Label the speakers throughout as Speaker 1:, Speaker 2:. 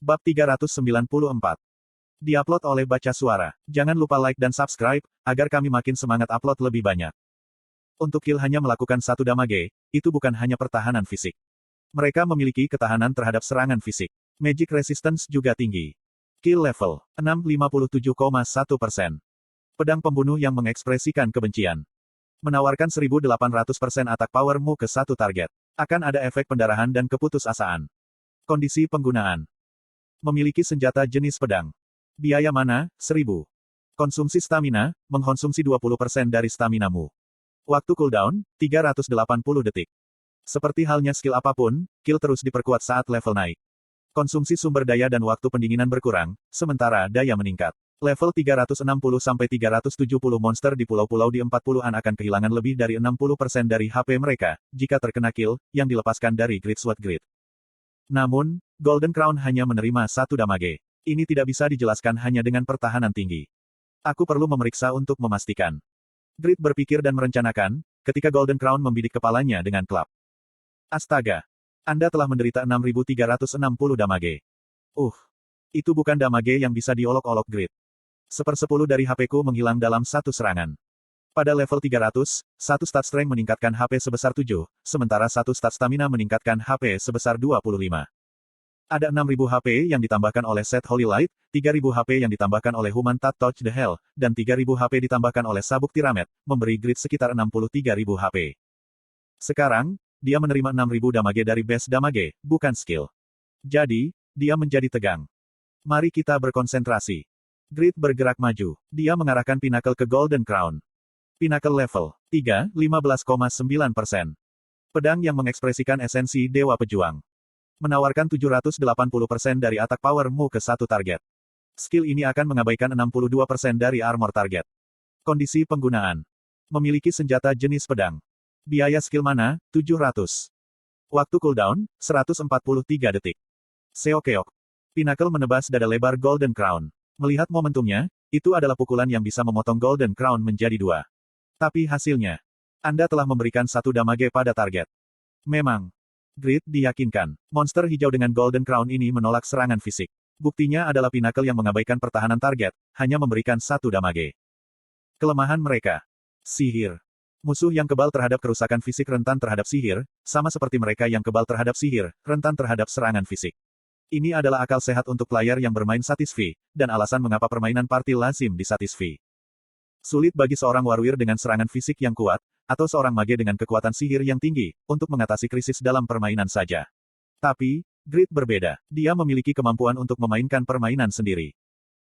Speaker 1: Bab 394. Diupload oleh Baca Suara. Jangan lupa like dan subscribe, agar kami makin semangat upload lebih banyak. Untuk kill hanya melakukan satu damage, itu bukan hanya pertahanan fisik. Mereka memiliki ketahanan terhadap serangan fisik. Magic resistance juga tinggi. Kill level 657,1%. Pedang pembunuh yang mengekspresikan kebencian. Menawarkan 1800% attack powermu ke satu target. Akan ada efek pendarahan dan keputusasaan. Kondisi penggunaan. Memiliki senjata jenis pedang. Biaya mana, 1000. Konsumsi stamina, mengkonsumsi 20% dari staminamu. Waktu cooldown, 380 detik. Seperti halnya skill apapun, kill terus diperkuat saat level naik. Konsumsi sumber daya dan waktu pendinginan berkurang, sementara daya meningkat. Level 360-370 monster di pulau-pulau di 40-an akan kehilangan lebih dari 60% dari HP mereka, jika terkena kill, yang dilepaskan dari Great Sword Grid. Namun, Golden Crown hanya menerima satu damage. Ini tidak bisa dijelaskan hanya dengan pertahanan tinggi. Aku perlu memeriksa untuk memastikan. Grid berpikir dan merencanakan, ketika Golden Crown membidik kepalanya dengan klub. Astaga! Anda telah menderita 6360 damage. Itu bukan damage yang bisa diolok-olok Grid. 1/10 dari HP-ku menghilang dalam satu serangan. Pada level 300, satu stat strength meningkatkan HP sebesar 7, sementara satu stat stamina meningkatkan HP sebesar 25. Ada 6000 HP yang ditambahkan oleh set Holy Light, 3000 HP yang ditambahkan oleh Human Touch the Hell, dan 3000 HP ditambahkan oleh Sabuk Tiramet, memberi Grid sekitar 63000 HP. Sekarang, dia menerima 6000 damage dari base damage, bukan skill. Jadi, dia menjadi tegang. Mari kita berkonsentrasi. Grid bergerak maju. Dia mengarahkan Pinnacle ke Golden Crown. Pinnacle level 3, 15,9%. Pedang yang mengekspresikan esensi Dewa Pejuang. Menawarkan 780% dari attack powermu ke satu target. Skill ini akan mengabaikan 62% dari armor target. Kondisi penggunaan. Memiliki senjata jenis pedang. Biaya skill mana, 700. Waktu cooldown, 143 detik. Seokeok. Pinnacle menebas dada lebar Golden Crown. Melihat momentumnya, itu adalah pukulan yang bisa memotong Golden Crown menjadi dua. Tapi hasilnya, Anda telah memberikan satu damage pada target. Memang. Grid diyakinkan, monster hijau dengan Golden Crown ini menolak serangan fisik. Buktinya adalah Pinnacle yang mengabaikan pertahanan target, hanya memberikan satu damage. Kelemahan mereka. Sihir. Musuh yang kebal terhadap kerusakan fisik rentan terhadap sihir, sama seperti mereka yang kebal terhadap sihir, rentan terhadap serangan fisik. Ini adalah akal sehat untuk player yang bermain Satisfy, dan alasan mengapa permainan party lazim di Satisfy. Sulit bagi seorang warrior dengan serangan fisik yang kuat, atau seorang mage dengan kekuatan sihir yang tinggi, untuk mengatasi krisis dalam permainan saja. Tapi, Grid berbeda. Dia memiliki kemampuan untuk memainkan permainan sendiri.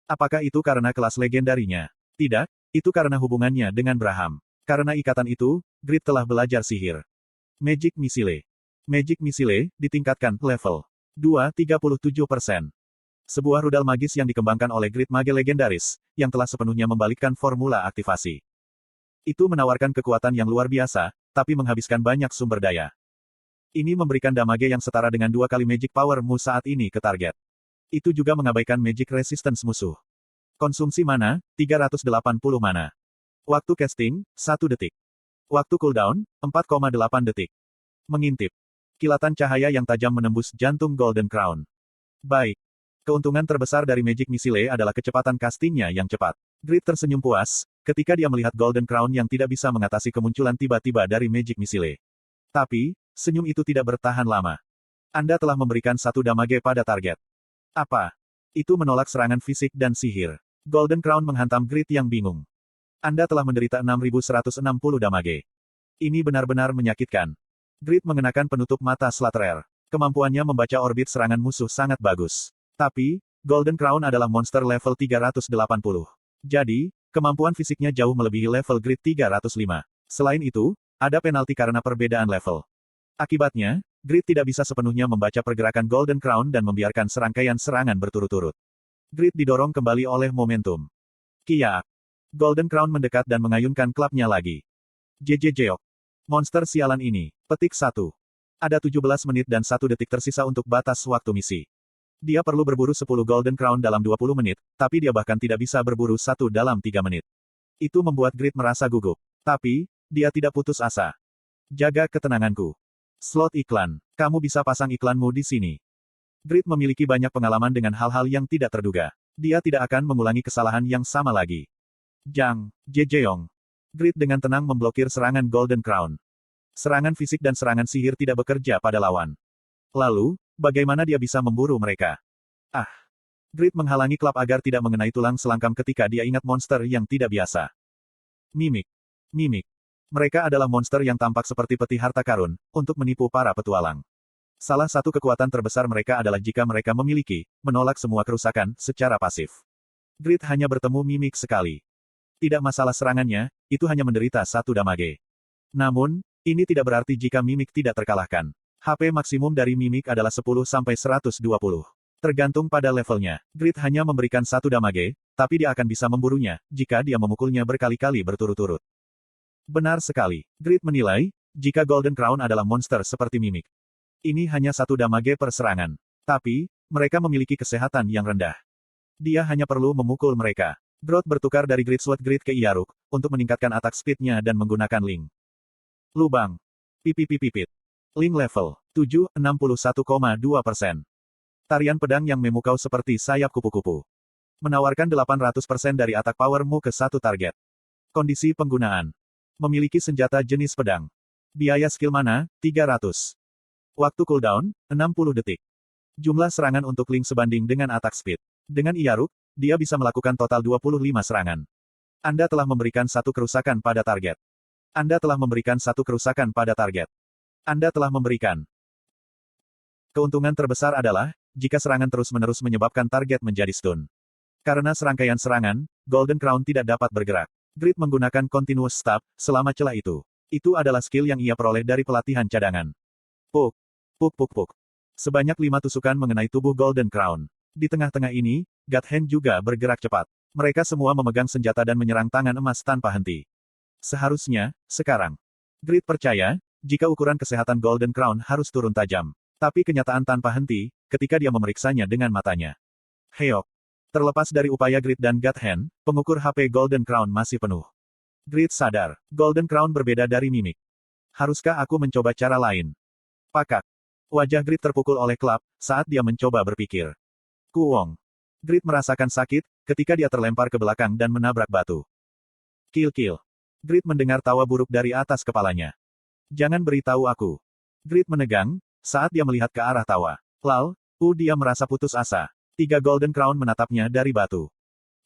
Speaker 1: Apakah itu karena kelas legendarinya? Tidak, itu karena hubungannya dengan Braham. Karena ikatan itu, Grid telah belajar sihir. Magic Missile. Magic Missile, ditingkatkan, level 2, 37%. Sebuah rudal magis yang dikembangkan oleh Grid Mage legendaris, yang telah sepenuhnya membalikkan formula aktivasi. Itu menawarkan kekuatan yang luar biasa, tapi menghabiskan banyak sumber daya. Ini memberikan damage yang setara dengan 2 kali magic powermu saat ini ke target. Itu juga mengabaikan magic resistance musuh. Konsumsi mana, 380 mana. Waktu casting, 1 detik. Waktu cooldown, 4,8 detik. Mengintip. Kilatan cahaya yang tajam menembus jantung Golden Crown. Baik. Keuntungan terbesar dari Magic Missile adalah kecepatan castingnya yang cepat. Grid tersenyum puas, ketika dia melihat Golden Crown yang tidak bisa mengatasi kemunculan tiba-tiba dari Magic Missile. Tapi, senyum itu tidak bertahan lama. Anda telah memberikan satu damage pada target. Apa? Itu menolak serangan fisik dan sihir. Golden Crown menghantam Grid yang bingung. Anda telah menderita 6160 damage. Ini benar-benar menyakitkan. Grid mengenakan penutup mata Slaterer. Kemampuannya membaca orbit serangan musuh sangat bagus. Tapi, Golden Crown adalah monster level 380. Jadi, kemampuan fisiknya jauh melebihi level Grid 305. Selain itu, ada penalti karena perbedaan level. Akibatnya, Grid tidak bisa sepenuhnya membaca pergerakan Golden Crown dan membiarkan serangkaian serangan berturut-turut. Grid didorong kembali oleh momentum. Kiak. Golden Crown mendekat dan mengayunkan klubnya lagi. JJJok. Monster sialan ini. Petik 1. Ada 17 menit dan 1 detik tersisa untuk batas waktu misi. Dia perlu berburu 10 Golden Crown dalam 20 menit, tapi dia bahkan tidak bisa berburu 1 dalam 3 menit. Itu membuat Grid merasa gugup. Tapi, dia tidak putus asa. Jaga ketenanganku. Slot iklan. Kamu bisa pasang iklanmu di sini. Grid memiliki banyak pengalaman dengan hal-hal yang tidak terduga. Dia tidak akan mengulangi kesalahan yang sama lagi. Zhang Zhejiang. Grid dengan tenang memblokir serangan Golden Crown. Serangan fisik dan serangan sihir tidak bekerja pada lawan. Lalu, bagaimana dia bisa memburu mereka? Ah! Grid menghalangi klub agar tidak mengenai tulang selangkam ketika dia ingat monster yang tidak biasa. Mimik. Mimik. Mereka adalah monster yang tampak seperti peti harta karun, untuk menipu para petualang. Salah satu kekuatan terbesar mereka adalah jika mereka memiliki, menolak semua kerusakan, secara pasif. Grid hanya bertemu Mimik sekali. Tidak masalah serangannya, itu hanya menderita 1 damage. Namun, ini tidak berarti jika Mimik tidak terkalahkan. HP maksimum dari Mimik adalah 10-120. Tergantung pada levelnya, Grid hanya memberikan 1 damage, tapi dia akan bisa memburunya, jika dia memukulnya berkali-kali berturut-turut. Benar sekali. Grid menilai, jika Golden Crown adalah monster seperti Mimik. Ini hanya 1 damage per serangan. Tapi, mereka memiliki kesehatan yang rendah. Dia hanya perlu memukul mereka. Grodd bertukar dari Grid Sword Grid ke Iaruk, untuk meningkatkan attack speed-nya dan menggunakan Ling. Lubang. Pipit. Ling level 7, 61,2%. Tarian pedang yang memukau seperti sayap kupu-kupu. Menawarkan 800% dari attack power-mu ke satu target. Kondisi penggunaan. Memiliki senjata jenis pedang. Biaya skill mana, 300. Waktu cooldown, 60 detik. Jumlah serangan untuk Ling sebanding dengan attack speed. Dengan Iaruk, dia bisa melakukan total 25 serangan. Anda telah memberikan 1 kerusakan pada target. Anda telah memberikan 1 kerusakan pada target. Anda telah memberikan. Keuntungan terbesar adalah, jika serangan terus-menerus menyebabkan target menjadi stun. Karena serangkaian serangan, Golden Crown tidak dapat bergerak. Grid menggunakan Continuous Stab, selama celah itu. Itu adalah skill yang ia peroleh dari pelatihan cadangan. Puk. Sebanyak 5 tusukan mengenai tubuh Golden Crown. Di tengah-tengah ini, God Hand juga bergerak cepat. Mereka semua memegang senjata dan menyerang tangan emas tanpa henti. Seharusnya, sekarang. Grid percaya, jika ukuran kesehatan Golden Crown harus turun tajam. Tapi kenyataan tanpa henti, ketika dia memeriksanya dengan matanya. Heok. Terlepas dari upaya Grid dan God Hand, pengukur HP Golden Crown masih penuh. Grid sadar, Golden Crown berbeda dari Mimik. Haruskah aku mencoba cara lain? Pakak. Wajah Grid terpukul oleh klub, saat dia mencoba berpikir. Kuwong. Grid merasakan sakit, ketika dia terlempar ke belakang dan menabrak batu. Kill. Grid mendengar tawa buruk dari atas kepalanya. Jangan beritahu aku. Grid menegang, saat dia melihat ke arah tawa. Dia merasa putus asa. 3 Golden Crown menatapnya dari batu.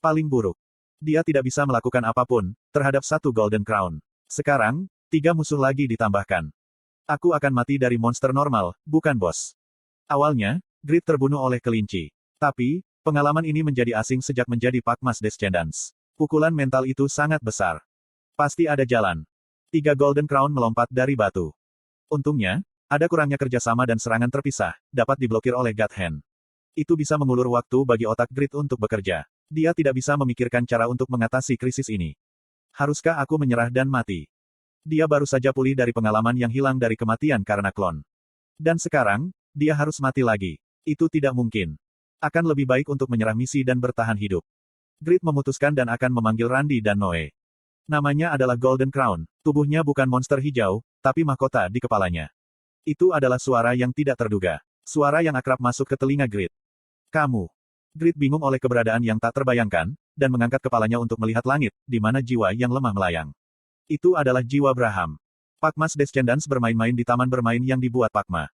Speaker 1: Paling buruk. Dia tidak bisa melakukan apapun, terhadap 1 Golden Crown. Sekarang, 3 musuh lagi ditambahkan. Aku akan mati dari monster normal, bukan bos. Awalnya, Grid terbunuh oleh kelinci. Tapi, pengalaman ini menjadi asing sejak menjadi Pakmas Descendants. Pukulan mental itu sangat besar. Pasti ada jalan. 3 Golden Crown melompat dari batu. Untungnya, ada kurangnya kerjasama dan serangan terpisah, dapat diblokir oleh God Hand. Itu bisa mengulur waktu bagi otak Grid untuk bekerja. Dia tidak bisa memikirkan cara untuk mengatasi krisis ini. Haruskah aku menyerah dan mati? Dia baru saja pulih dari pengalaman yang hilang dari kematian karena klon. Dan sekarang, dia harus mati lagi. Itu tidak mungkin. Akan lebih baik untuk menyerah misi dan bertahan hidup. Grid memutuskan dan akan memanggil Randy dan Noe. Namanya adalah Golden Crown. Tubuhnya bukan monster hijau, tapi mahkota di kepalanya. Itu adalah suara yang tidak terduga. Suara yang akrab masuk ke telinga Grid. Kamu. Grid bingung oleh keberadaan yang tak terbayangkan, dan mengangkat kepalanya untuk melihat langit, di mana jiwa yang lemah melayang. Itu adalah jiwa Braham. Pakmas Descendants bermain-main di taman bermain yang dibuat Pakma.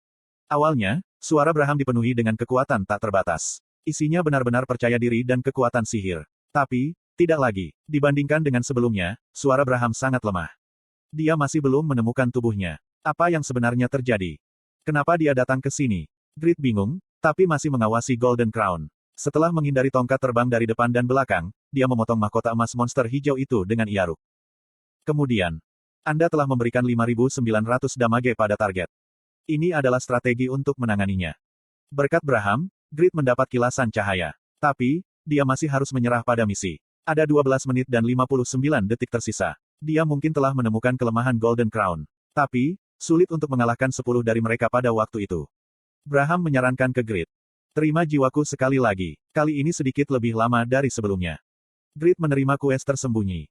Speaker 1: Awalnya, suara Braham dipenuhi dengan kekuatan tak terbatas. Isinya benar-benar percaya diri dan kekuatan sihir. Tapi, tidak lagi. Dibandingkan dengan sebelumnya, suara Braham sangat lemah. Dia masih belum menemukan tubuhnya. Apa yang sebenarnya terjadi? Kenapa dia datang ke sini? Grid bingung, tapi masih mengawasi Golden Crown. Setelah menghindari tongkat terbang dari depan dan belakang, dia memotong mahkota emas monster hijau itu dengan Iaruk. Kemudian, Anda telah memberikan 5.900 damage pada target. Ini adalah strategi untuk menanganinya. Berkat Braham, Grid mendapat kilasan cahaya. Tapi, dia masih harus menyerah pada misi. Ada 12 menit dan 59 detik tersisa. Dia mungkin telah menemukan kelemahan Golden Crown. Tapi, sulit untuk mengalahkan 10 dari mereka pada waktu itu. Braham menyarankan ke Grid. Terima jiwaku sekali lagi. Kali ini sedikit lebih lama dari sebelumnya. Grid menerima kues tersembunyi.